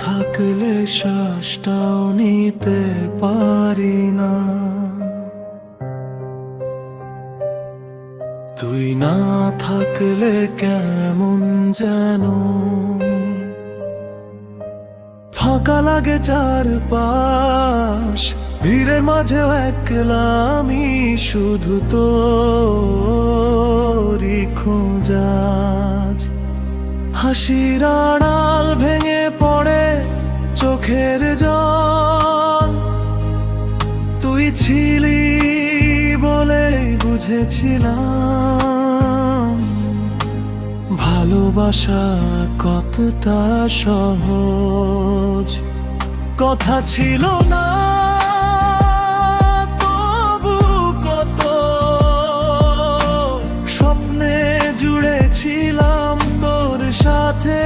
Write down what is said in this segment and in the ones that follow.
থাকলে শ্বাসটাও নিতে পারি না। তুই না থাকলে কেমন যেন ফাঁকা লাগে চারপাশ, ভিড়ের মাঝেও একলা আমি, শুধু তোরই খোঁজাজ। হাসির আড়াল ভেঙে পড়ে চোখের জল, তুই ছিলি বলে বুঝেছিলাম ভালোবাসা কতটা সহজ। কথা ছিল না তবু কত স্বপ্নে জুড়েছিলাম তোর সাথে,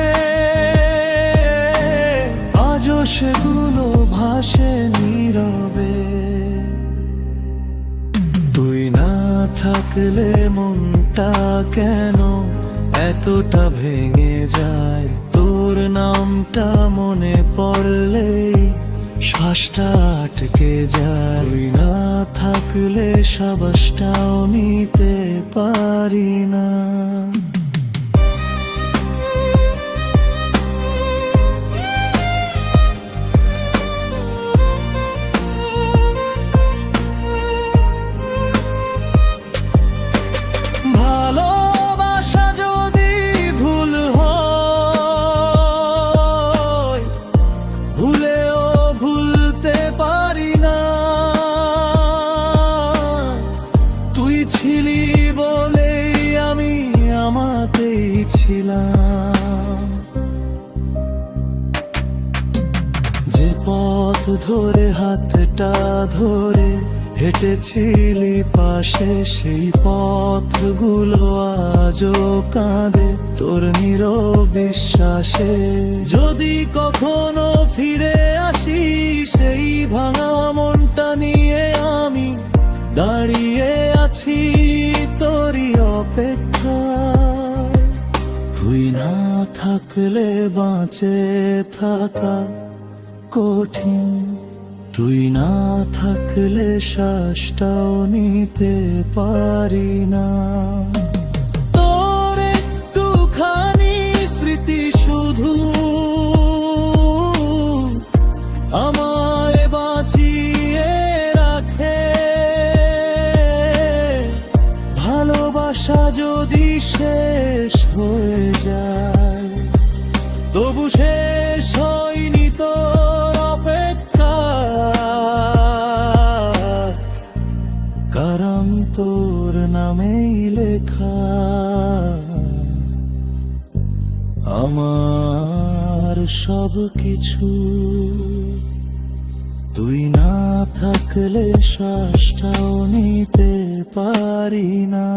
আজও সেগুলো ভাসে নীরবে। তুই না থাকলে মনটা কেন এতটা ভেঙে যায়, তোর নামটা মনে পড়লেই শ্বাসটা আটকে যায়। তুই না থাকলে শ্বাসটাও নিতে পারি না। ছিলি বলেই আমি আমাতেই ছিলাম, যে পথ ধরে হাতটা ধরে হেঁটেছিলি পাশে, সেই পথগুলো আজও কাঁদে তোর নীরব বিশ্বাসে। যদি কখনো ফিরে আসি সেই ভাঙা মনটা নিয়ে, আমি দাঁড়িয়ে আছি তোরই অপেক্ষায়। তুই না থাকলে বাঁচে থাকা কঠিন, তুই না থাকলে শ্বাসটাও নিতে পারি না। তোর একটুখানি স্মৃতি শুধু আমায় বাঁচিয়ে রাখে। ভালোবাসা যদি শেষ হয়ে যায় তবু শেষ হয়নি তোর অপেক্ষা, কারণ তোর নামেই লেখা আমার সব কিছু। তুই না থাকলে শ্বাসটাও নিতে পারি না।